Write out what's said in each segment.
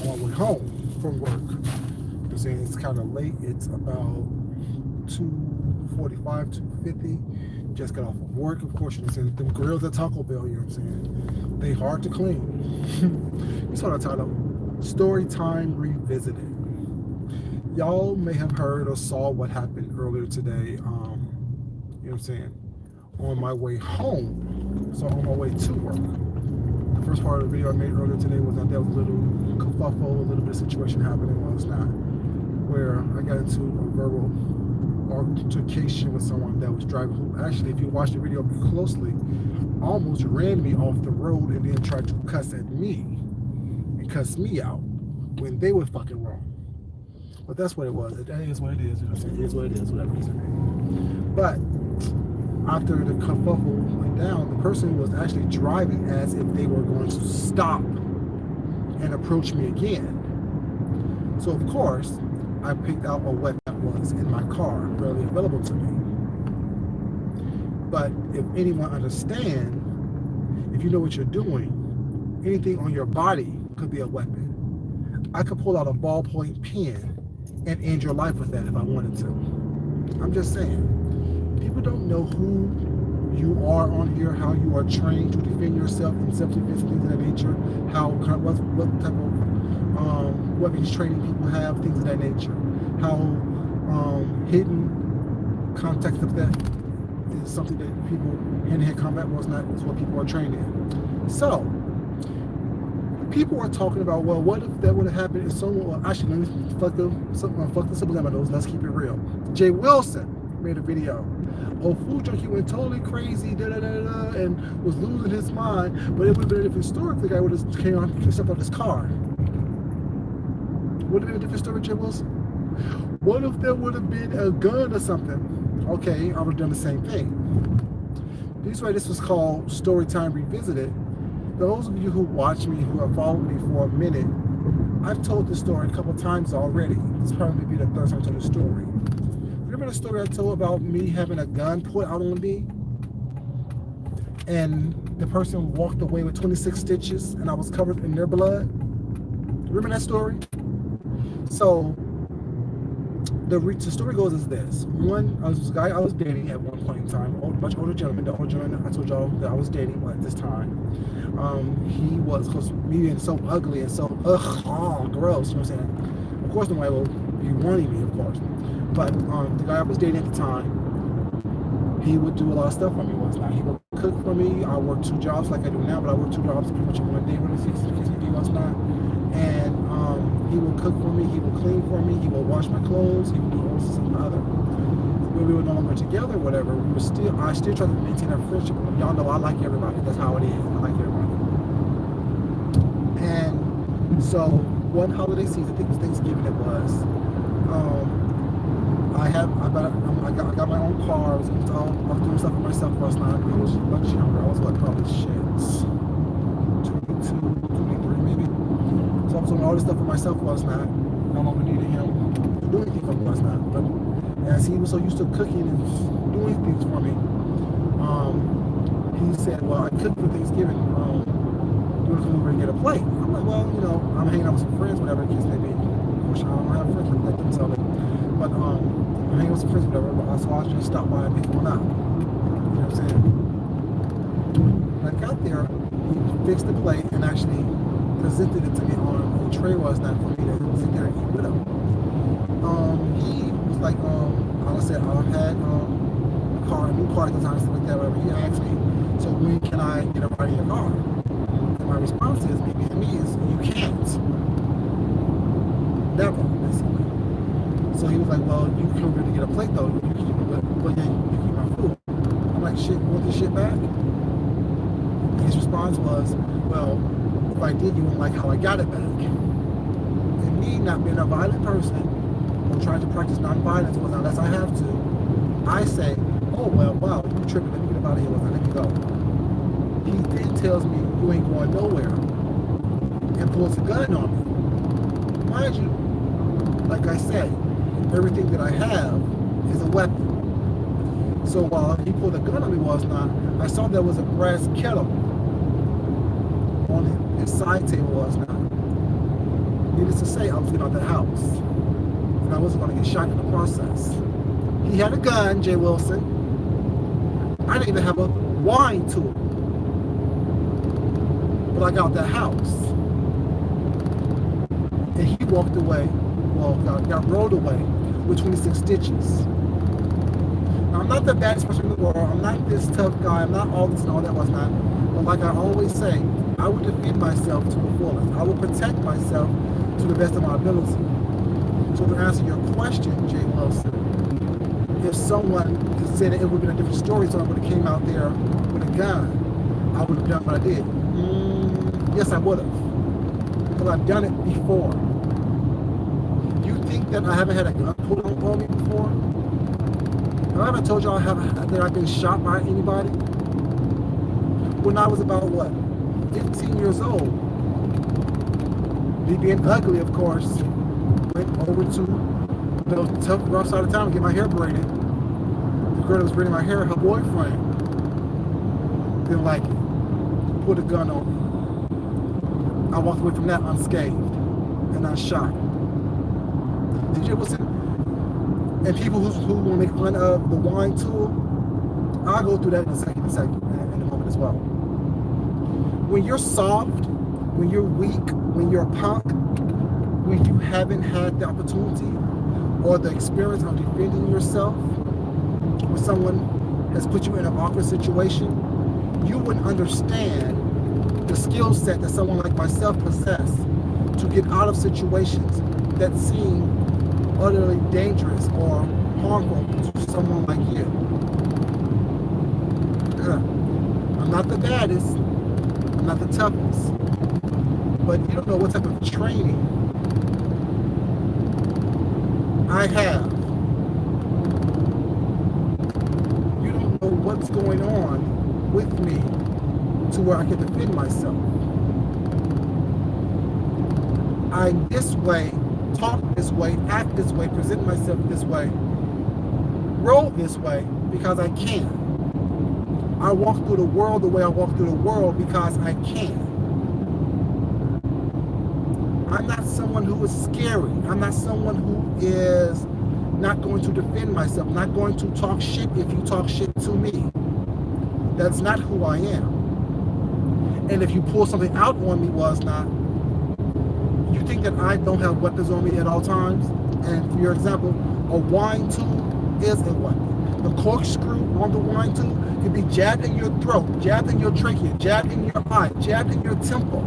on my way home from work. I'm saying it's kind of late. It's about 2:45, 2:50. Just got off of work, of course. You know what I'm saying? Them grills at Taco Bell, you know what I'm saying? They hard to clean. It's what I titled Storytime Revisited. Y'all may have heard or saw what happened earlier today, you know what I'm saying, on my way home. So on my way to work. The first part of the video I made earlier today was that there was a little kerfuffle, a little bit of situation happening, well, it's not, where I got into a verbal altercation with someone that was driving, who actually, if you watch the video closely, almost ran me off the road and then tried to cuss at me and cuss me out when they were fucking wrong. But that's what it was. That is what it is. You know what I'm saying? It is what it is, whatever it's saying. But after the kerfuffle went down, the person was actually driving as if they were going to stop and approach me again. So of course, I picked out a weapon that was in my car, readily available to me. But if anyone understands, if you know what you're doing, anything on your body could be a weapon. I could pull out a ballpoint pen and end your life with that if I wanted to. I'm just saying, people don't know who you are on here, how you are trained to defend yourself in self-defense, things of that nature, what type of weapons training people have, things of that nature, how hidden context of that is something that people, hand-to-hand combat was not, is what people are trained in. So, people are talking about, well, what if that would have happened if someone, well, actually, let me fuck the subliminals, let's keep it real. Jay Wilson made a video. Oh, Food Junkie went totally crazy, and was losing his mind, but it would have been a different story if the guy would have came on and stepped out his car. Would have been a different story, Jay Wilson? What if there would have been a gun or something? Okay, I would have done the same thing. This was called Storytime Revisited. Those of you who watch me, who have followed me for a minute, I've told this story a couple times already. This probably be the third time I told this story. Remember the story I told about me having a gun put out on me? And the person walked away with 26 stitches and I was covered in their blood? Remember that story? So, the story goes as this. This guy I was dating at one point in time, much older gentleman. The older gentleman I told y'all that I was dating at this time. He was, because me being so ugly and so gross, you know what I'm saying? Of course, nobody will be wanting me, of course. But the guy I was dating at the time, he would do a lot of stuff for me. He would cook for me. I worked 2 jobs like I do now, but I worked 2 jobs pretty much in one day when it's 6 what's not. And he would cook for me, he would clean for me, he would wash my clothes, he would do all this and other. When we were no longer together, whatever, I still try to maintain a friendship with him. Y'all know I like everybody. That's how it is. I like everybody. And so one holiday season, I think it was Thanksgiving it was, I got my own car. I was doing stuff for myself last night. I was much younger. I was what, probably 22, 23 maybe. So I was doing all this stuff for myself last night. No longer needed him to do anything for me last night. But as he was so used to cooking and doing things for me, he said, well, I cooked for Thanksgiving. You want to come over and get a plate? I'm like, well, you know, I'm hanging out with some friends, whatever the case may be. Of course, I don't have friends like that, don't tell me. But I'm hanging with some friends, whatever. But so I was just stop by and pick one up. You know what I'm saying? When I got there, he fixed the plate and actually presented it to me on a tray was not for me to sit there and eat with him. He was like, I said, I had a new car at the time, stuff like that, whatever. He asked me, so when can I get a ride in your car? And my response is, you can't. Never, basically. So he was like, well, you come over to get a plate though, you keep it, but then you keep my food. I'm like, shit, you want this shit back? His response was, well, if I did, you wouldn't like how I got it back. And me not being a violent person, or trying to practice non-violence, unless I have to, I say, oh, well, wow, you tripping, let me get out of here, let me go. He then tells me, you ain't going nowhere, and pulls a gun on me. Mind you, like I said, everything that I have is a weapon. So while he pulled a gun on me I saw there was a brass kettle on his side table Needless to say, I was getting out the house. And I wasn't going to get shot in the process. He had a gun, Jay Wilson. I didn't even have a wine tool. But I got out the house. And he walked away, well, got rolled away with 26 stitches. Now, I'm not the baddest person in the world. I'm not this tough guy. I'm not all this and all that was not. But like I always say, I will defend myself to the fullest. I will protect myself to the best of my ability. So to answer your question, Jay Wilson, if someone said it would have been a different story, so I would have came out there with a gun, I would have done what I did. Yes, I would have. Because I've done it before. You think that I haven't had a gun pulled on me before? I haven't told y'all that I've been shot by anybody. When I was about, what, 15 years old. Me being ugly, of course, went over to the tough, rough side of town to get my hair braided. The girl that was braiding my hair, her boyfriend, didn't like it. Put a gun on me. I walked away from that unscathed and unshot. Did you listen? And people who want to make fun of the wine tool, I'll go through that in a moment as well. When you're soft, when you're weak, when you're a punk, when you haven't had the opportunity or the experience of defending yourself, when someone has put you in an awkward situation, you wouldn't understand the skill set that someone like myself possess to get out of situations that seem utterly dangerous or harmful to someone like you. I'm not the baddest, I'm not the toughest, but you don't know what type of training I have. You don't know what's going on with me to where I can defend myself. I'm this way, talk this way, act this way, present myself this way, roll this way because I can. I walk through the world the way I walk through the world because I can. I'm not someone who is scary. I'm not someone who is not going to defend myself, not going to talk shit if you talk shit to me. That's not who I am. And if you pull something out on me, was not, you think that I don't have weapons on me at all times? And for your example, a wine tool is a weapon. The corkscrew on the wine tool can be jabbed in your throat, jabbed in your trachea, jabbed in your eye, jabbed in your temple,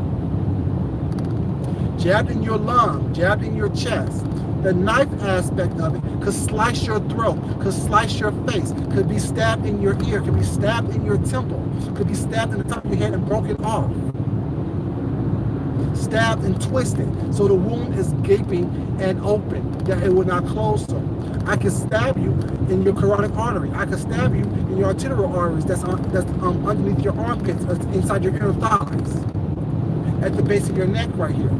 jabbed in your lung, jabbed in your chest. The knife aspect of it could slice your throat, could slice your face, could be stabbed in your ear, could be stabbed in your temple, could be stabbed in the top of your head and broken off. Stabbed and twisted, so the wound is gaping and open, that it will not close so. I can stab you in your carotid artery. I can stab you in your arterial arteries that's underneath your armpits, inside your inner thighs, at the base of your neck right here.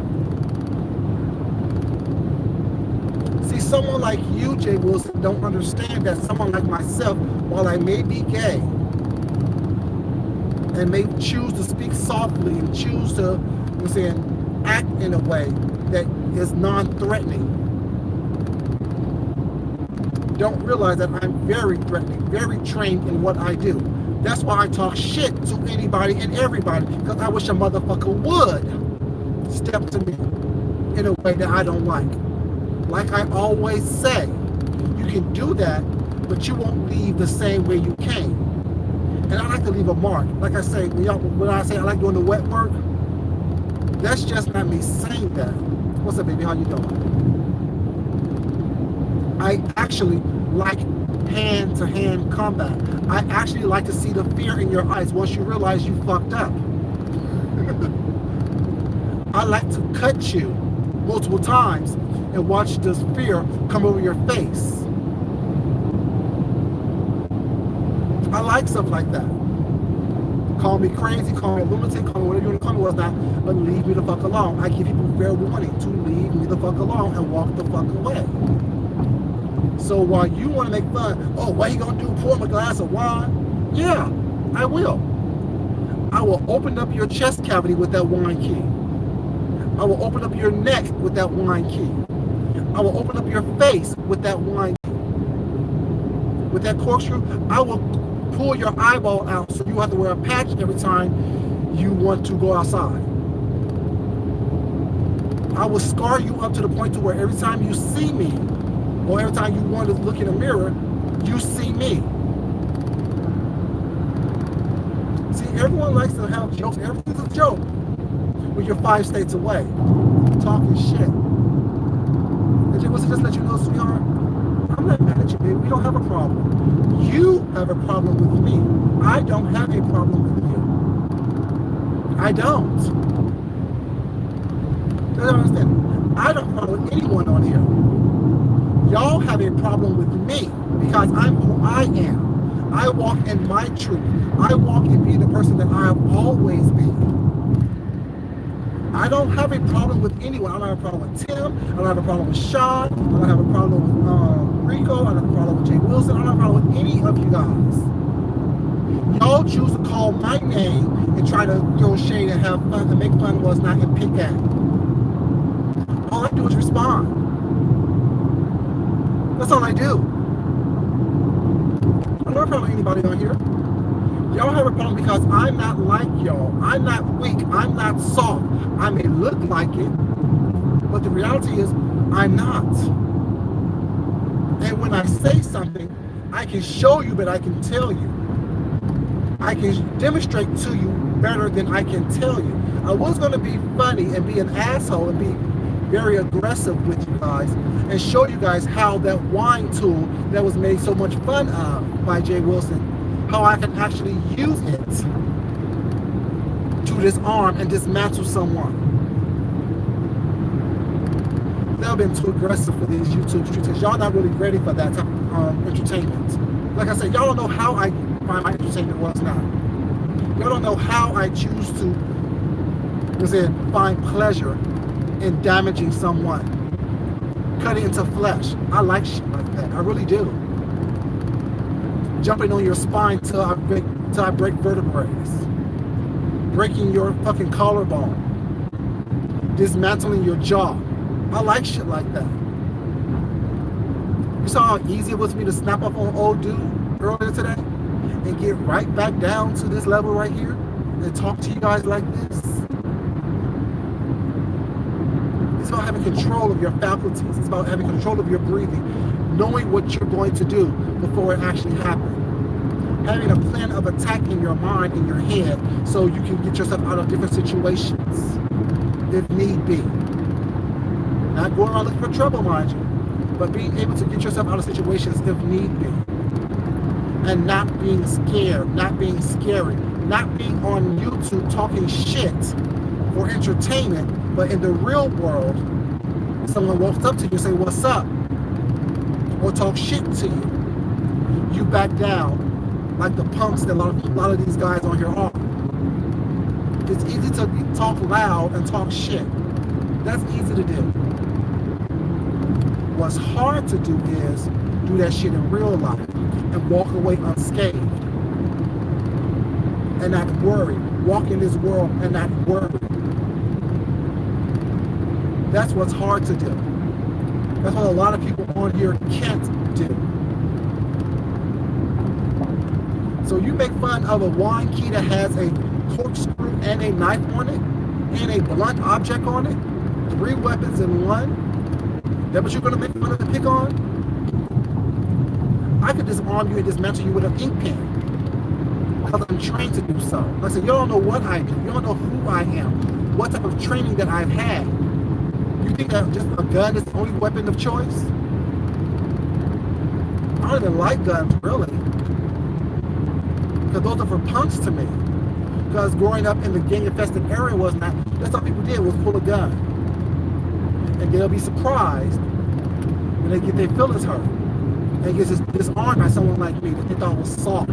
See, someone like you, Jay Wilson, don't understand that someone like myself, while I may be gay and may choose to speak softly and choose to, act in a way that is non-threatening, don't realize that I'm very threatening, very trained in what I do. That's why I talk shit to anybody and everybody, because I wish a motherfucker would step to me in a way that I don't like. Like I always say, you can do that, but you won't leave the same way you came. And I like to leave a mark. Like I say, when I say I like doing the wet work, that's just not me saying that. What's up, baby? How you doing? I actually like hand-to-hand combat. I actually like to see the fear in your eyes once you realize you fucked up. I like to cut you multiple times and watch this fear come over your face. I like stuff like that. Call me crazy, call me a lunatic, call me whatever you want to call me, what's not, but leave me the fuck alone. I give people fair warning to leave me the fuck alone and walk the fuck away. So while you want to make fun, oh, what you gonna do, pour him a glass of wine? Yeah, I will. I will open up your chest cavity with that wine key. I will open up your neck with that wine key. I will open up your face with that wine key. With that corkscrew, I will pull your eyeball out so you have to wear a patch every time you want to go outside. I will scar you up to the point to where every time you see me, or every time you want to look in a mirror, you see me. See, everyone likes to have jokes. Everything's a joke when you're 5 states away, talking shit. And just to let you know, sweetheart, I'm not mad at you, baby. We don't have a problem. You have a problem with me. I don't have a problem with you. I don't. You don't understand? I don't have a problem with anyone on here. Y'all have a problem with me because I'm who I am. I walk in my truth. I walk in being the person that I have always been. I don't have a problem with anyone. I don't have a problem with Tim. I don't have a problem with Sean. I don't have a problem with Rico. I don't have a problem with Jay Wilson. I don't have a problem with any of you guys. Y'all choose to call my name and try to throw shade and have fun and make fun was not and pick at. All I do is respond. That's all I do. I don't have a problem with anybody on here. Y'all have a problem because I'm not like y'all. I'm not weak. I'm not soft. I may look like it, but the reality is I'm not. And when I say something, I can show you, but I can tell you. I can demonstrate to you better than I can tell you. I was going to be funny and be an asshole and be very aggressive with you guys and show you guys how that wine tool that was made so much fun of by Jay Wilson, how I can actually use it to disarm and dismantle someone. They've been too aggressive for these YouTube streets. Y'all not really ready for that type of entertainment. Like I said, y'all don't know how I find my entertainment was now. Y'all don't know how I choose to find pleasure in damaging someone, cutting into flesh. I like shit like that. I really do. Jumping on your spine till I break vertebrae, breaking your fucking collarbone, dismantling your jaw. I like shit like that. You saw how easy it was for me to snap up on old dude earlier today and get right back down to this level right here and talk to you guys like this. It's about having control of your faculties. It's about having control of your breathing, knowing what you're going to do before it actually happens. Having a plan of attack in your mind, in your head, so you can get yourself out of different situations, if need be. Not going around looking for trouble, mind you, but being able to get yourself out of situations if need be. And not being scared, not being scary, not being on YouTube talking shit for entertainment, but in the real world, someone walks up to you and say, "What's up?" or talk shit to you. You back down like the punks that a lot of these guys on here are. It's easy to talk loud and talk shit. That's easy to do. What's hard to do is do that shit in real life and walk away unscathed and not worry. Walk in this world and not worry. That's what's hard to do. That's what a lot of people on here can't do. So you make fun of a wine key that has a corkscrew and a knife on it and a blunt object on it, 3 weapons in one. That what you're going to make fun of and pick on? I could disarm you and dismantle you with an ink pen because I'm trained to do so. Like I said, you don't know what I do. You don't know who I am, what type of training that I've had. You think that just a gun is the only weapon of choice? I don't even like guns, really. Because those are for punks to me. Because growing up in the gang-infested area was not, that's all people did was pull a gun. And they'll be surprised when they get their feelings hurt. And it gets disarmed by someone like me that they thought was soft.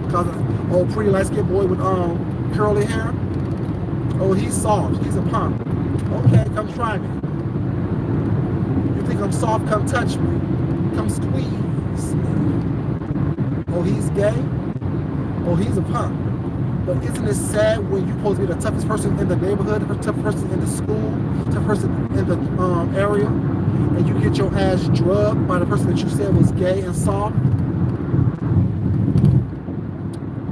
Because old pretty light-skinned boy with curly hair, oh, he's soft, he's a punk. Okay, come try me. You think I'm soft, come touch me. Come squeeze me. Oh, he's gay? Oh, he's a punk. But isn't it sad when you're supposed to be the toughest person in the neighborhood, the toughest person in the school, the toughest person in the area, and you get your ass drugged by the person that you said was gay and soft?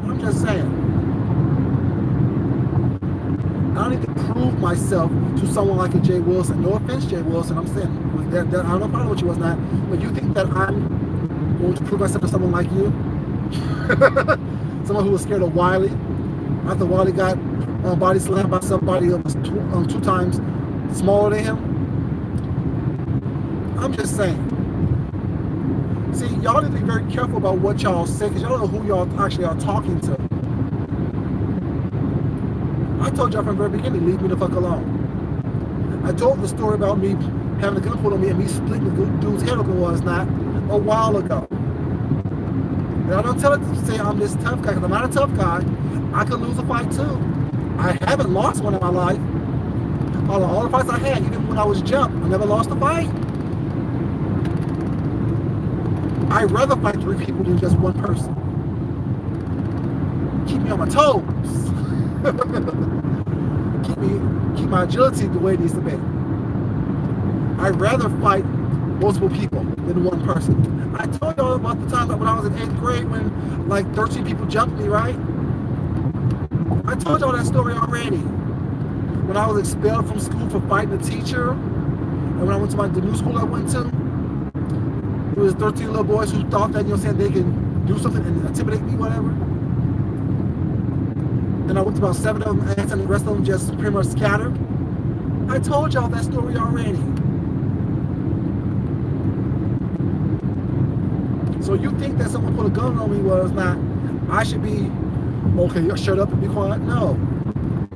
I'm just saying. I don't need to prove myself to someone like a Jay Wilson. No offense, Jay Wilson. I'm saying that I don't know problem with you was not. But you think that I'm going to prove myself to someone like you? Someone who was scared of Wiley. After Wiley got body slammed by somebody that was two times smaller than him. I'm just saying. See, y'all need to be very careful about what y'all say, because y'all don't know who y'all actually are talking to. I told y'all from the very beginning, leave me the fuck alone. I told the story about me having a gun pulled on me and me splitting the dude's head open was not a while ago. And I don't tell it to say I'm this tough guy, because I'm not a tough guy. I could lose a fight too. I haven't lost one in my life. All the fights I had, even when I was jumped, I never lost a fight. I'd rather fight 3 people than just one person. Keep me on my toes. keep my agility the way it needs to be. I'd rather fight multiple people than one person. I told y'all about the time that when I was in 8th grade when like 13 people jumped me, right? I told y'all that story already. When I was expelled from school for fighting a teacher, and when I went to the new school I went to, it was 13 little boys who thought that, they can do something and intimidate me, whatever. And I went to about 7 of them, and the rest of them just pretty much scattered. I told y'all that story already. So you think that someone put a gun on me was not, I should be, okay, shut up and be quiet? No.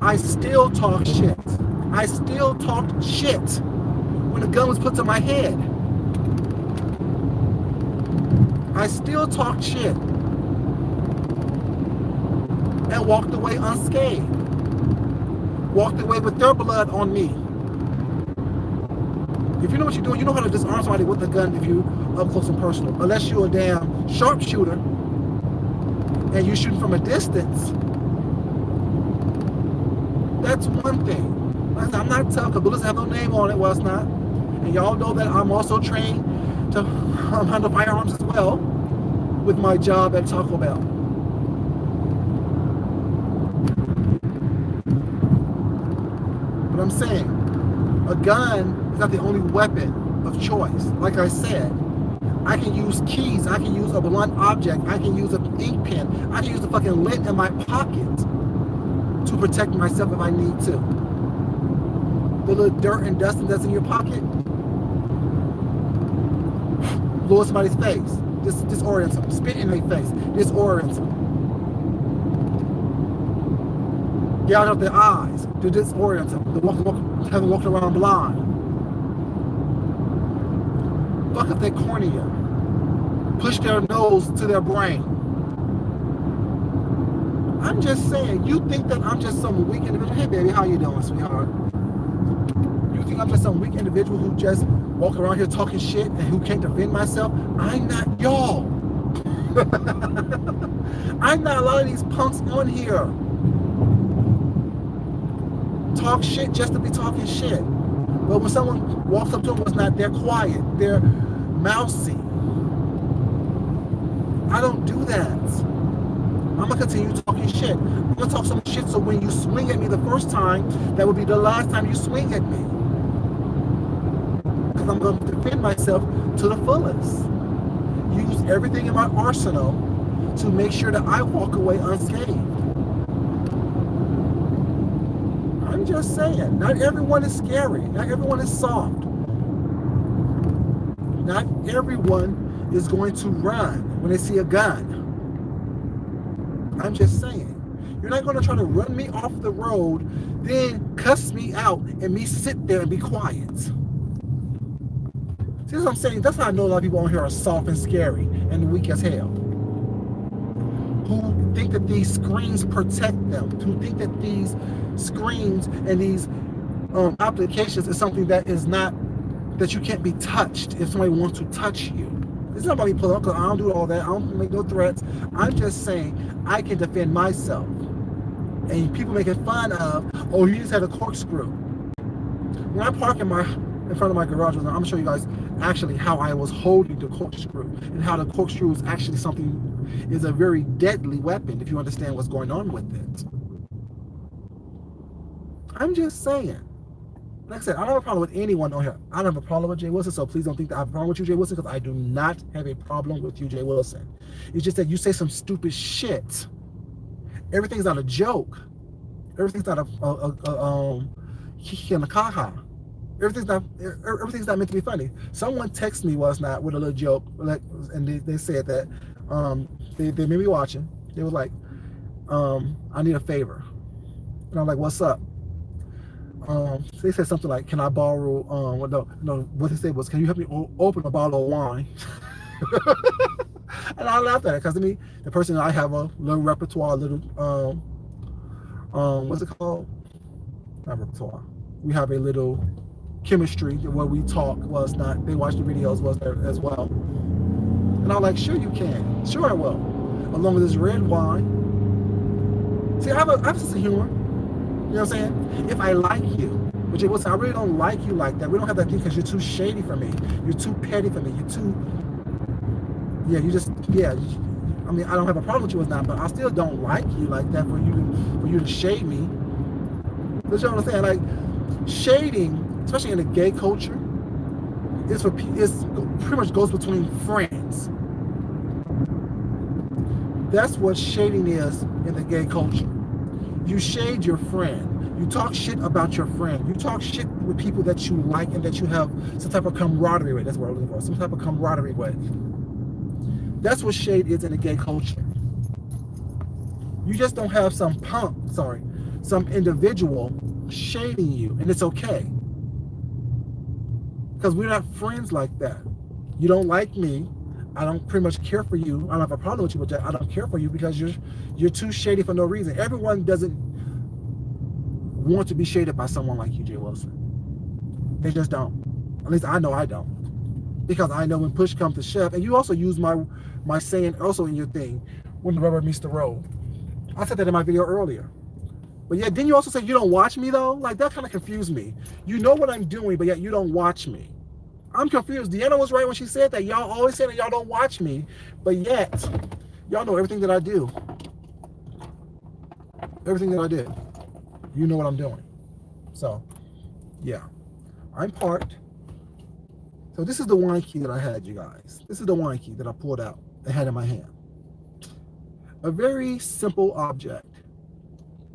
I still talk shit. I still talked shit when a gun was put to my head. I still talked shit and walked away unscathed. Walked away with their blood on me. If you know what you're doing, you know how to disarm somebody with a gun if you up close and personal. Unless you're a damn sharpshooter and you're shooting from a distance. That's one thing. I'm not tough because bullets have no name on it. Well, it's not. And y'all know that I'm also trained to handle firearms as well with my job at Taco Bell. But I'm saying, a gun is not the only weapon of choice. Like I said, I can use keys, I can use a blunt object, I can use an ink pen, I can use a fucking lint in my pocket to protect myself if I need to. The little dirt and dust that's in your pocket, blow in somebody's face, disorient them, spit in their face, disorient them. Gouge out their eyes, to disorient them, to have them walking around blind. Fuck up their cornea, push their nose to their brain. I'm just saying, you think that I'm just some weak individual? Hey baby, how you doing, sweetheart? You think I'm just some weak individual who just walk around here talking shit and who can't defend myself? I'm not y'all. I'm not a lot of these punks on here. Talk shit just to be talking shit. But when someone walks up to them, it's not, they're quiet, they're mousy. I don't do that. I'm gonna continue talking shit. I'm gonna talk some shit so when you swing at me the first time, that would be the last time you swing at me. Because I'm gonna defend myself to the fullest. Use everything in my arsenal to make sure that I walk away unscathed. I'm just saying, not everyone is scary. Not everyone is soft. Not everyone is going to run when they see a gun. I'm just saying. You're not going to try to run me off the road, then cuss me out and me sit there and be quiet. See what I'm saying? That's how I know a lot of people on here are soft and scary and weak as hell. Who think that these screens protect them. Who think that these screens and these applications is something that is not, that you can't be touched if somebody wants to touch you. It's not about me political. I don't do all that. I don't make no threats. I'm just saying I can defend myself. and people making fun of, oh, you just had a corkscrew. When I park in front of my garage, I'm gonna show you guys actually how I was holding the corkscrew, and how the corkscrew is actually is a very deadly weapon if you understand what's going on with it. I'm just saying. Like I said, I don't have a problem with anyone on here. I don't have a problem with Jay Wilson, so please don't think that I have a problem with you, Jay Wilson, because I do not have a problem with you, Jay Wilson. It's just that you say some stupid shit. Everything's not a joke. Everything's not a kaha. Everything's not meant to be funny. Someone texted me last night with a little joke, like, and they said that they may be watching. They were like, I need a favor, and I'm like, what's up? So they said something like, can I borrow, no, what they said was, can you help me open a bottle of wine? And I laughed at it, because to me, the person, I have a little repertoire, a little, what's it called? Not repertoire. We have a little chemistry where we talk. Well, it's not, they watch the videos as well. And I'm like, sure you can. Sure I will. Along with this red wine. See, I have a sense of humor. You know what I'm saying? If I like you, but Jay Wilson, I really don't like you like that. We don't have that thing because you're too shady for me. You're too petty for me. You're too, yeah, you just, yeah. I mean, I don't have a problem with you with that, but I still don't like you like that for you to shade me. But you know what I'm saying? Like, shading, especially in the gay culture, it's pretty much goes between friends. That's what shading is in the gay culture. You shade your friend. You talk shit about your friend. You talk shit with people that you like and that you have some type of camaraderie with. That's what I'm looking for. Some type of camaraderie with. That's what shade is in the gay culture. You just don't have some individual shading you, and it's okay. Because we're not friends like that. You don't like me. I don't pretty much care for you. I don't have a problem with you, but I don't care for you because you're too shady for no reason. Everyone doesn't want to be shaded by someone like you, Jay Wilson. They just don't. At least I know I don't. Because I know when push comes to shove, and you also use my saying also in your thing, when the rubber meets the road. I said that in my video earlier. But yeah, didn't you also say you don't watch me though? Like, that kind of confused me. You know what I'm doing, but yet you don't watch me. I'm confused. Deanna was right when she said that. Y'all always say that y'all don't watch me, but yet y'all know everything that I do. Everything that I did. You know what I'm doing. So, yeah. I'm parked. So this is the wine key that I had, you guys. This is the wine key that I pulled out and had in my hand. A very simple object.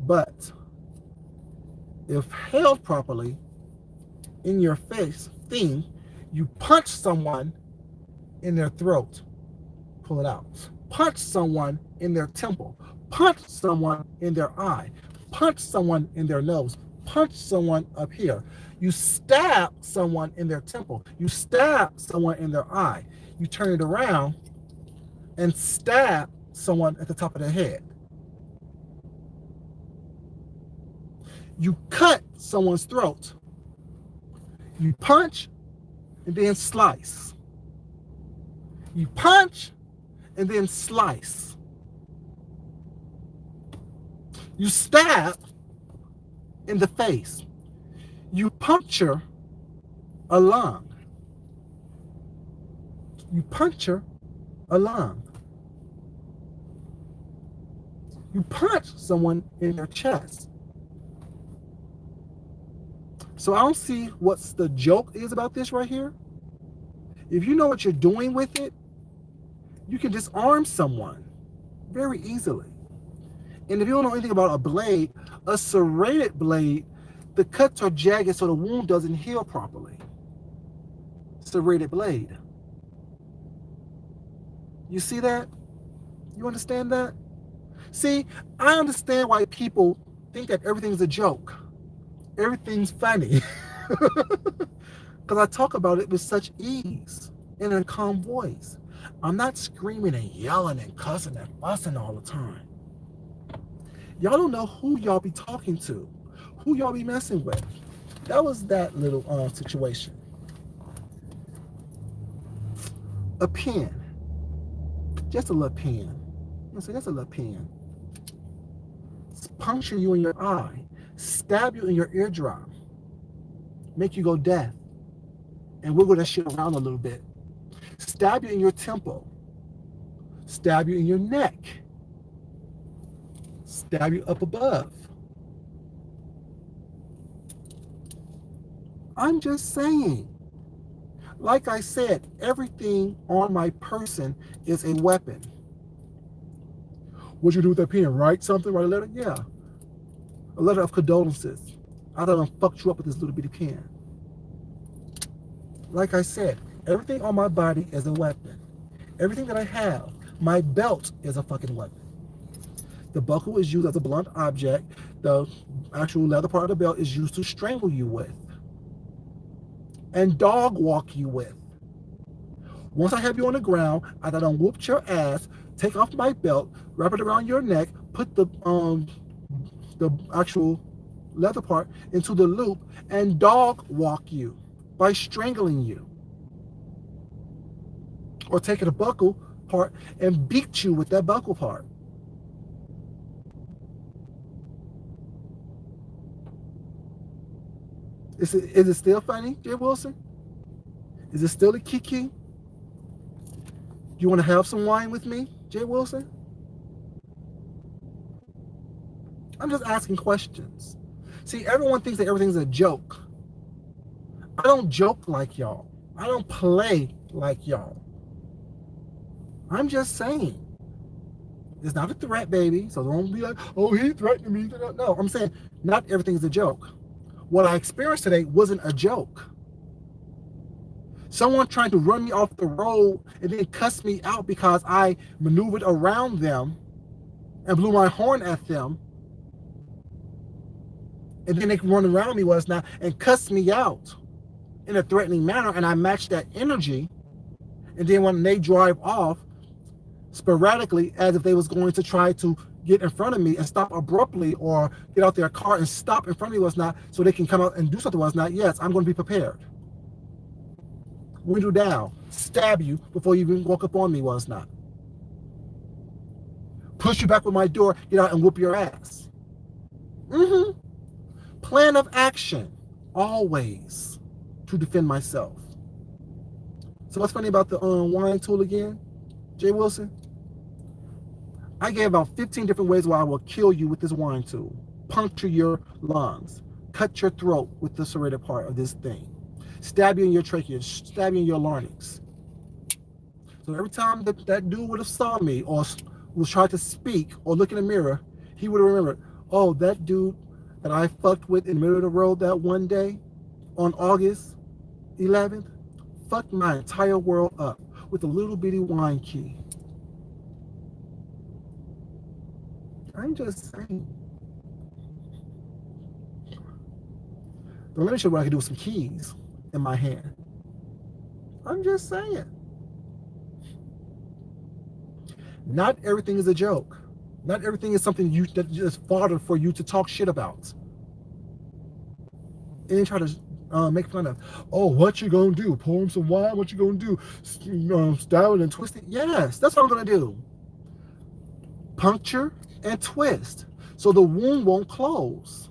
But if held properly in your face, you punch someone in their throat, pull it out. Punch someone in their temple. Punch someone in their eye. Punch someone in their nose. Punch someone up here. You stab someone in their temple. You stab someone in their eye. You turn it around and stab someone at the top of their head. You cut someone's throat. You punch and then slice. You punch and then slice. You stab in the face. You puncture a lung. You puncture a lung. You punch someone in their chest. So I don't see what's the joke is about this right here. If you know what you're doing with it, you can disarm someone very easily. And if you don't know anything about a blade, a serrated blade, the cuts are jagged so the wound doesn't heal properly. Serrated blade. You see that? You understand that? See, I understand why people think that everything's a joke. Everything's funny. Because I talk about it with such ease in a calm voice. I'm not screaming and yelling and cussing and fussing all the time. Y'all don't know who y'all be talking to, who y'all be messing with. That was that little situation. A pen. Just a little pen. Just a little pen. puncture you in your eye, stab you in your eardrum, make you go deaf, and wiggle that shit around a little bit. Stab you in your temple, stab you in your neck, stab you up above. I'm just saying. Like I said, everything on my person is a weapon. What you do with that pen? Write something? Write a letter? Yeah. A letter of condolences. I done fucked you up with this little bitty pen. Like I said, everything on my body is a weapon. Everything that I have, my belt is a fucking weapon. The buckle is used as a blunt object. The actual leather part of the belt is used to strangle you with and dog walk you with. Once I have you on the ground, I done whooped your ass, take off my belt, wrap it around your neck, put the actual leather part into the loop, and dog walk you by strangling you. Or taking a buckle part and beat you with that buckle part. Is it still funny, Jay Wilson? Is it still a kiki? You want to have some wine with me, Jay Wilson? I'm just asking questions. See, everyone thinks that everything's a joke. I don't joke like y'all. I don't play like y'all. I'm just saying. It's not a threat, baby. So don't be like, oh, he threatened me. No, I'm saying not everything's a joke. What I experienced today wasn't a joke. Someone trying to run me off the road and then cuss me out because I maneuvered around them and blew my horn at them. And then they can run around me and cuss me out in a threatening manner, and I match that energy. And then when they drive off sporadically as if they was going to try to get in front of me and stop abruptly, or get out their car and stop in front of me so they can come out and do something yes, I'm going to be prepared. Window down, stab you before you even walk up on me push you back with my door, get out and whoop your ass. Plan of action, always, to defend myself. So what's funny about the wine tool again, Jay Wilson? I gave about 15 different ways why I will kill you with this wine tool. Puncture your lungs, cut your throat with the serrated part of this thing, stab you in your trachea, stab you in your larynx. So every time that dude would have saw me or was trying to speak or look in the mirror, he would have remembered, oh, that dude that I fucked with in the middle of the road that one day on August 11th fucked my entire world up with a little bitty wine key. I'm just saying. Don't let me show you what I can do with some keys in my hand. I'm just saying. Not everything is a joke. Not everything is something that just fodder for you to talk shit about. And then try to make fun of. Oh, what you gonna do? Pour him some wine? What you gonna do? Style it and twist it? Yes, that's what I'm gonna do. Puncture and twist so the wound won't close.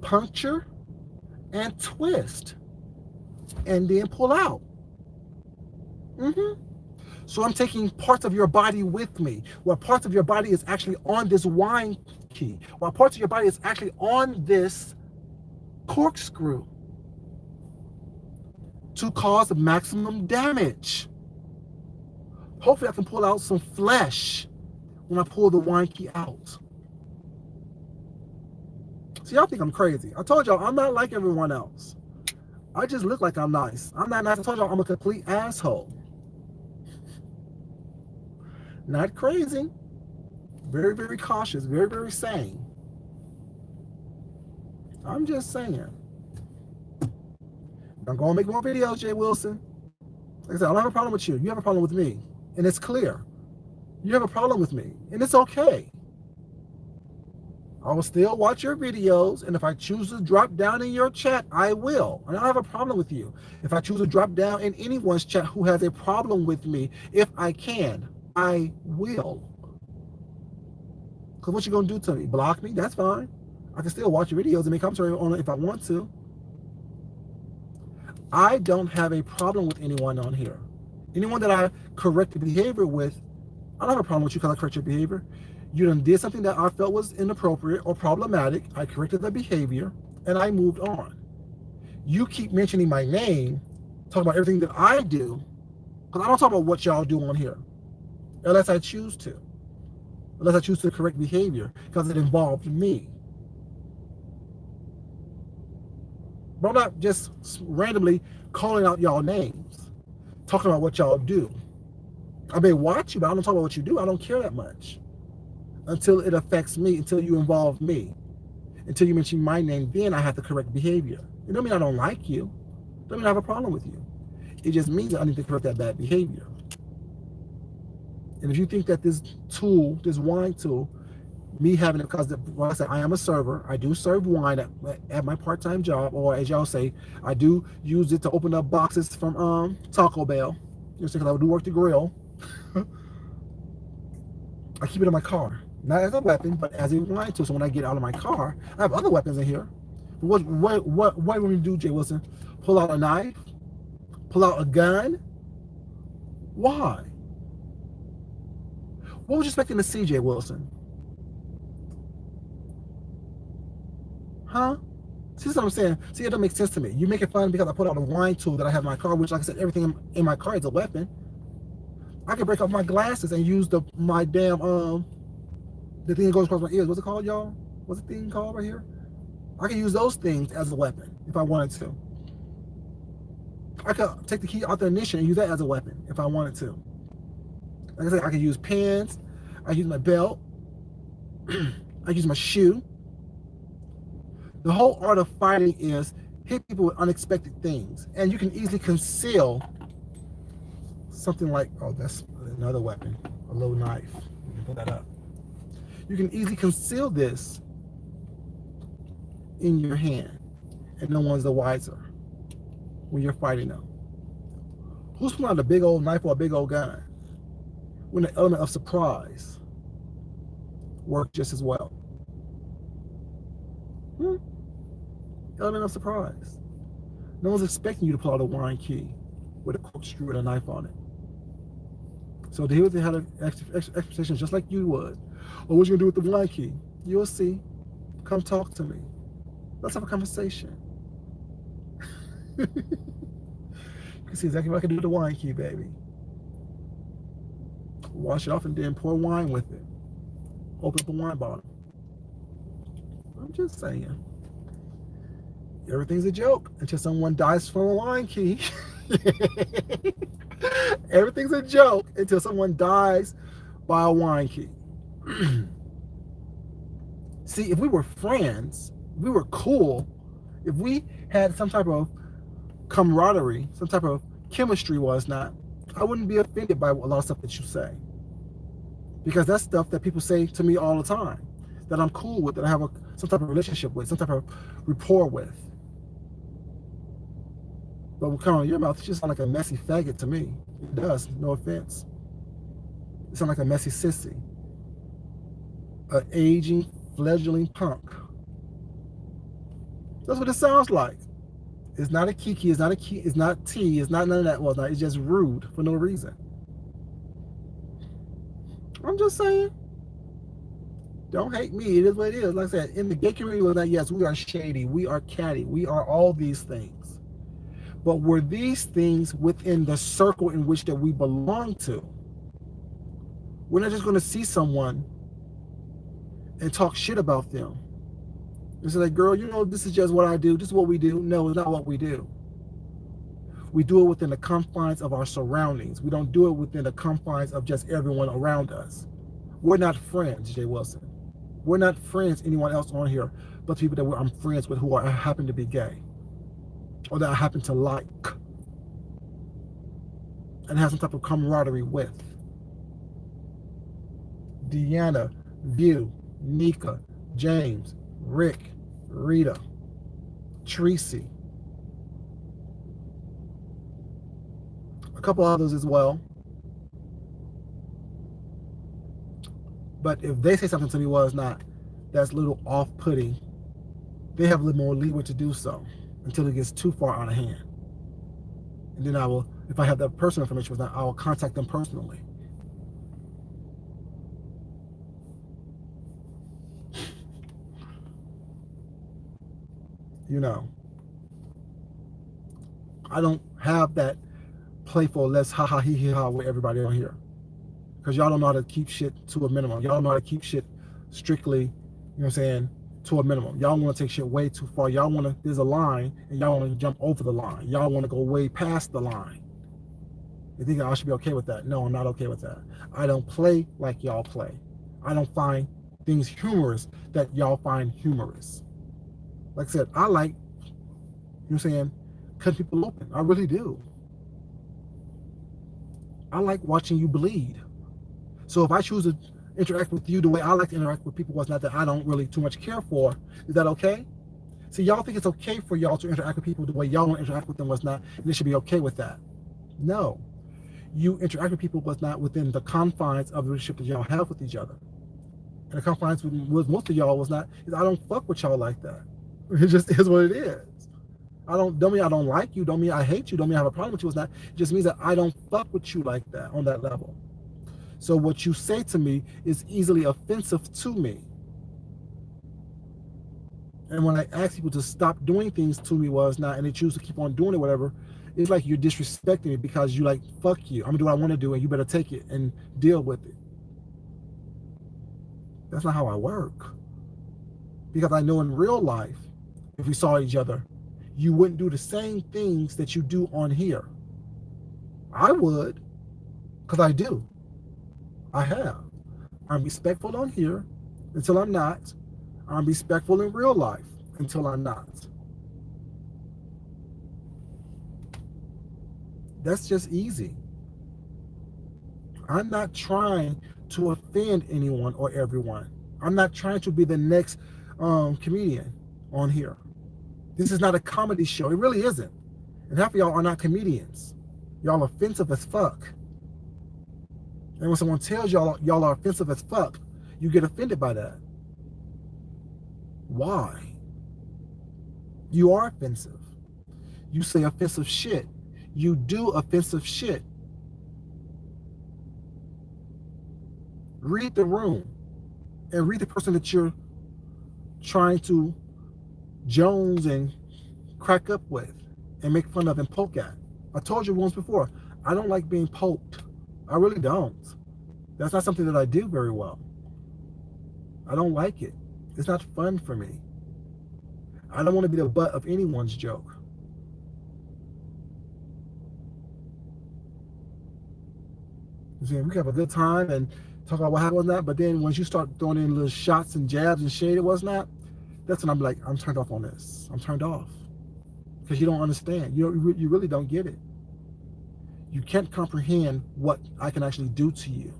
Puncture and twist and then pull out. So I'm taking parts of your body with me, where parts of your body is actually on this wine key, while parts of your body is actually on this corkscrew to cause maximum damage. Hopefully I can pull out some flesh when I pull the wine key out. See, y'all think I'm crazy. I told y'all I'm not like everyone else. I just look like I'm nice. I'm not nice. I told y'all I'm a complete asshole. Not crazy. Very, very cautious. Very, very sane. I'm just saying. I'm going to make more videos, Jay Wilson. Like I said, I don't have a problem with you. You have a problem with me. And it's clear. You have a problem with me. And it's okay. I will still watch your videos. And if I choose to drop down in your chat, I will. And I don't have a problem with you. If I choose to drop down in anyone's chat who has a problem with me, if I can, I will. Because what you going to do to me? Block me? That's fine. I can still watch your videos and make commentary on it if I want to. I don't have a problem with anyone on here. Anyone that I correct the behavior with, I don't have a problem with you because I correct your behavior. You done did something that I felt was inappropriate or problematic. I corrected the behavior and I moved on. You keep mentioning my name, talking about everything that I do, because I don't talk about what y'all do on here, unless I choose to. Unless I choose to correct behavior, because it involved me. But I'm not just randomly calling out y'all names, talking about what y'all do. I may watch you, but I don't talk about what you do. I don't care that much. Until it affects me, until you involve me. Until you mention my name, then I have to correct behavior. It don't mean I don't like you. It don't mean I have a problem with you. It just means that I need to correct that bad behavior. And if you think that this tool, this wine tool, me having it, because like I said, I am a server. I do serve wine at my part-time job, or as y'all say, I do use it to open up boxes from Taco Bell. You know, because I do work the grill. I keep it in my car, not as a weapon, but as a wine tool. So when I get out of my car, I have other weapons in here. What would we do, Jay Wilson? Pull out a knife? Pull out a gun? Why? What was you expecting to see, Jay Wilson? Huh? See what I'm saying? See, it don't make sense to me. You make it fun because I put out a wine tool that I have in my car, which, like I said, everything in my car is a weapon. I can break off my glasses and use my damn the thing that goes across my ears. What's it called, y'all? What's the thing called right here? I can use those things as a weapon if I wanted to. I could take the key out the ignition and use that as a weapon if I wanted to. Like I said, I can use pens. I use my belt. I use my shoe. The whole art of fighting is hit people with unexpected things. And you can easily conceal something like, oh, that's another weapon, a little knife. You can put that up. You can easily conceal this in your hand, and no one's the wiser when you're fighting them. Who's pulling out a big old knife or a big old gun when the element of surprise works just as well? Element of surprise. No one's expecting you to pull out a wine key with a corkscrew and a knife on it. So to hear what they had expectations just like you would. Or what you gonna do with the wine key? You'll see. Come talk to me. Let's have a conversation. You can see exactly what I can do with the wine key, baby. Wash it off and then pour wine with it. Open up a wine bottle. I'm just saying. Everything's a joke until someone dies from a wine key. Everything's a joke until someone dies by a wine key. See, if we were friends, if we were cool, if we had some type of camaraderie, some type of chemistry was not, I wouldn't be offended by a lot of stuff that you say. Because that's stuff that people say to me all the time, that I'm cool with, that I have some type of relationship with, some type of rapport with. But what comes out of your mouth, it just sounds like a messy faggot to me. It does, no offense. It sounds like a messy sissy. An aging, fledgling punk. That's what it sounds like. It's not a kiki, it's not a key, it's not tea, it's not none of that. Well, it's just rude for no reason. I'm just saying. Don't hate me. It is what it is. Like I said, in the gay community, yes, we are shady, we are catty, we are all these things. But were these things within the circle in which that we belong to? We're not just going to see someone and talk shit about them. It's like, girl, you know, this is just what I do. This is what we do. No, it's not what we do. We do it within the confines of our surroundings. We don't do it within the confines of just everyone around us. We're not friends, Jay Wilson. We're not friends, anyone else on here, but people that I'm friends with who happen to be gay. Or that I happen to like. And have some type of camaraderie with. Deanna, View, Nika, James, Rick, Rita, Tracy. A couple others as well. But if they say something to me was not that's a little off-putting, they have a little more leeway to do so until it gets too far out of hand. And then I will, if I have that personal information with them, I will contact them personally. You know, I don't have that playful let's ha ha he he ha with everybody on here. Because y'all don't know how to keep shit to a minimum. Y'all don't know how to keep shit strictly, you know what I'm saying, to a minimum. Y'all want to take shit way too far. Y'all want to, there's a line, and y'all want to jump over the line. Y'all want to go way past the line. You think I should be okay with that? No, I'm not okay with that. I don't play like y'all play. I don't find things humorous that y'all find humorous. Like I said, I like, you know what I'm saying, cutting people open. I really do. I like watching you bleed. So if I choose to interact with you the way I like to interact with people was not that I don't really too much care for, is that okay? See, y'all think it's okay for y'all to interact with people the way y'all want to interact with them was not, and it should be okay with that. No. You interact with people was not within the confines of the relationship that y'all have with each other. And the confines with most of y'all was not, is I don't fuck with y'all like that. It just is what it is. Don't mean I don't like you, don't mean I hate you, don't mean I have a problem with you. It's not, it just means that I don't fuck with you like that on that level. So what you say to me is easily offensive to me. And when I ask people to stop doing things to me was not, and they choose to keep on doing it, whatever, it's like you're disrespecting me because you like, fuck you. I'm gonna do what I want to do and you better take it and deal with it. That's not how I work. Because I know in real life, if we saw each other, you wouldn't do the same things that you do on here. I would, because I do. I have. I'm respectful on here until I'm not. I'm respectful in real life until I'm not. That's just easy. I'm not trying to offend anyone or everyone. I'm not trying to be the next comedian on here. This is not a comedy show. It really isn't. And half of y'all are not comedians. Y'all offensive as fuck. And when someone tells y'all are offensive as fuck, you get offended by that. Why? You are offensive. You say offensive shit. You do offensive shit. Read the room and read the person that you're trying to Jones and crack up with and make fun of and poke at. I told you once before, I don't like being poked. I really don't. That's not something that I do very well. I don't like it. It's not fun for me. I don't want to be the butt of anyone's joke. You see, we can have a good time and talk about what happened with that, but then once you start throwing in little shots and jabs and shade, it was not. That's when I'm like, I'm turned off on this. I'm turned off because you don't understand. You really don't get it. You can't comprehend what I can actually do to you.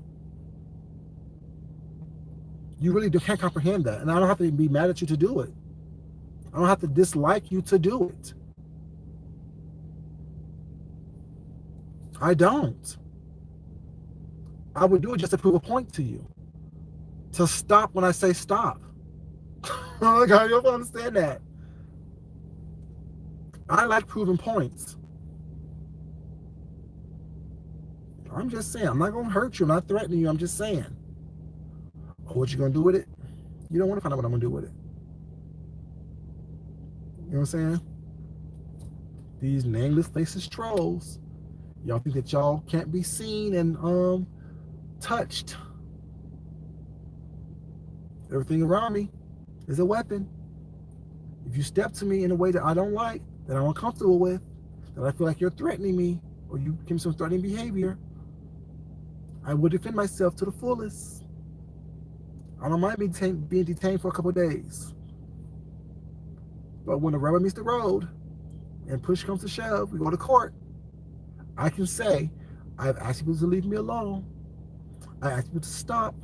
You really can't comprehend that, and I don't have to be mad at you to do it. I don't have to dislike you to do it. I don't. I would do it just to prove a point to you. To stop when I say stop. Oh my God, you don't understand that. I like proving points. I'm just saying, I'm not going to hurt you. I'm not threatening you. I'm just saying. Oh, what you going to do with it? You don't want to find out what I'm going to do with it. You know what I'm saying? These nameless faceless trolls. Y'all think that y'all can't be seen and touched. Everything around me is a weapon. If you step to me in a way that I don't like, that I'm uncomfortable with, that I feel like you're threatening me, or you give me some threatening behavior, I will defend myself to the fullest. I don't mind being detained for a couple of days. But when the rubber meets the road and push comes to shove, we go to court, I can say, I've asked people to leave me alone. I asked people to stop.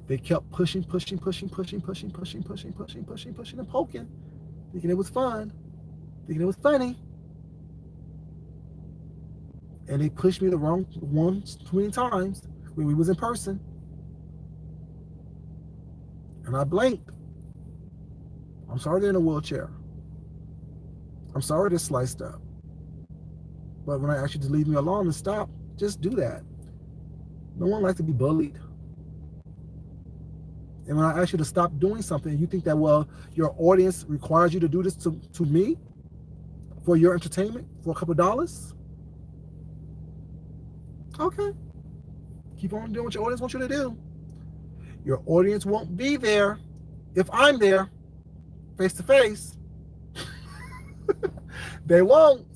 They kept pushing, and poking, thinking it was fun, thinking it was funny. And they pushed me the wrong one too many times when we was in person. And I blinked. I'm sorry they're in a wheelchair. I'm sorry they're sliced up. But when I ask you to leave me alone and stop, just do that. No one likes to be bullied. And when I ask you to stop doing something, you think that, well, your audience requires you to do this to me for your entertainment for a couple of dollars? Okay. Keep on doing what your audience wants you to do. Your audience won't be there if I'm there face to face. They won't.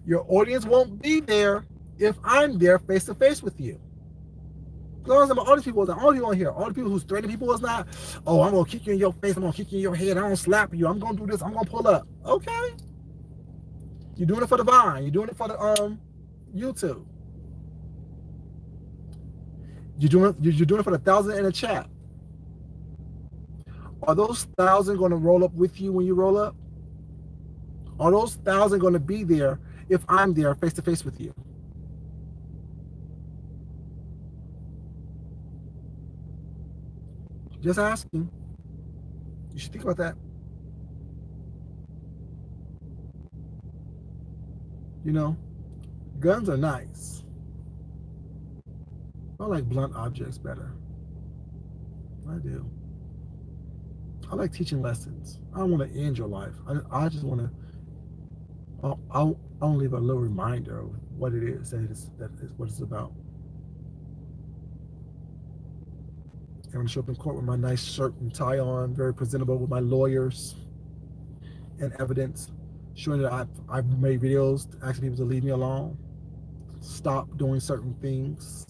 Your audience won't be there if I'm there face to face with you. As long as all these people, all the people on here, all the people who's threatening people is not, oh, I'm gonna kick you in your face, I'm gonna kick you in your head, I don't slap you, I'm gonna do this, I'm gonna pull up. Okay. You're doing it for the Vine, you're doing it for the YouTube. You're doing it for the 1,000 in the chat. Are those 1,000 gonna roll up with you when you roll up? Are those 1,000 gonna be there if I'm there face to face with you? Just asking. You should think about that. You know, guns are nice. I like blunt objects better. I do. I like teaching lessons. I don't want to end your life. I just want to. I'll leave a little reminder of what it is that is what it's about. I'm going to show up in court with my nice shirt and tie on, very presentable with my lawyers and evidence, showing that I've made videos asking people to leave me alone, stop doing certain things,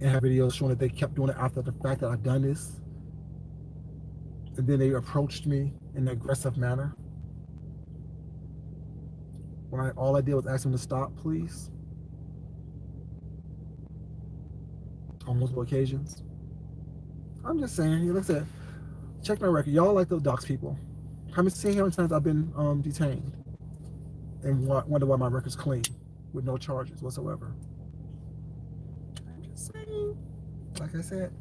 and have videos showing that they kept doing it after the fact that I've done this. And then they approached me in an aggressive manner. When all I did was ask them to stop, please, on multiple occasions. I'm just saying, like I said, check my record. Y'all like those docs people. See how many times I've been detained and wonder why my record's clean with no charges whatsoever. I'm just saying, like I said,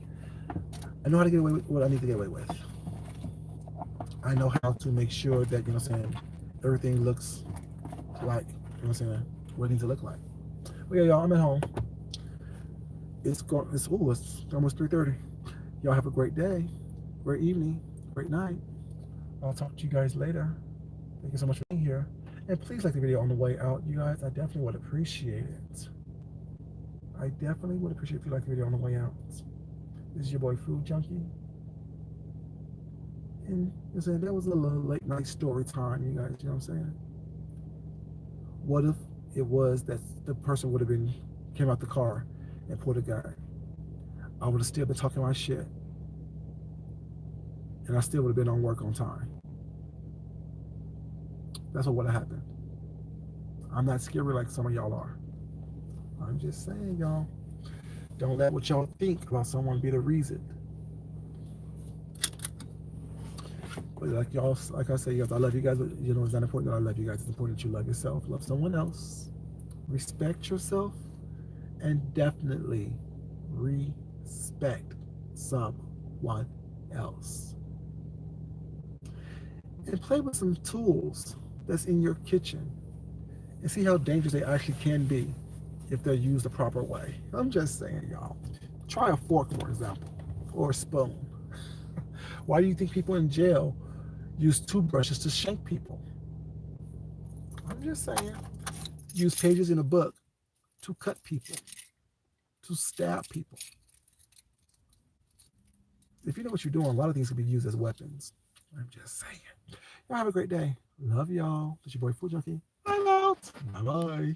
I know how to get away with what I need to get away with. I know how to make sure that, everything looks like, what it needs to look like. But yeah, y'all, I'm at home. It's almost 3:30. Y'all have a great day, great evening, great night. I'll talk to you guys later. Thank you so much for being here. And please like the video on the way out, you guys. I definitely would appreciate it. I definitely would appreciate if you like the video on the way out. This is your boy Food Junkie. And that was a little late night story time, you guys. You know what I'm saying? What if it was that the person would have came out the car and pulled a gun? I would have still been talking my shit. And I still would have been on work on time. That's what would have happened. I'm not scary like some of y'all are. I'm just saying, y'all, don't let what y'all think about someone be the reason. But like I say, guys, I love you guys. But it's not important that I love you guys. It's important that you love yourself, love someone else, respect yourself, and definitely respect someone else. And play with some tools that's in your kitchen and see how dangerous they actually can be if they're used the proper way. I'm just saying, y'all. Try a fork, for example, or a spoon. Why do you think people in jail use toothbrushes to shank people? I'm just saying. Use pages in a book to cut people, to stab people. If you know what you're doing, a lot of things can be used as weapons. I'm just saying. Y'all have a great day. Love y'all. It's your boy Food Junkie. I'm out. Bye-bye.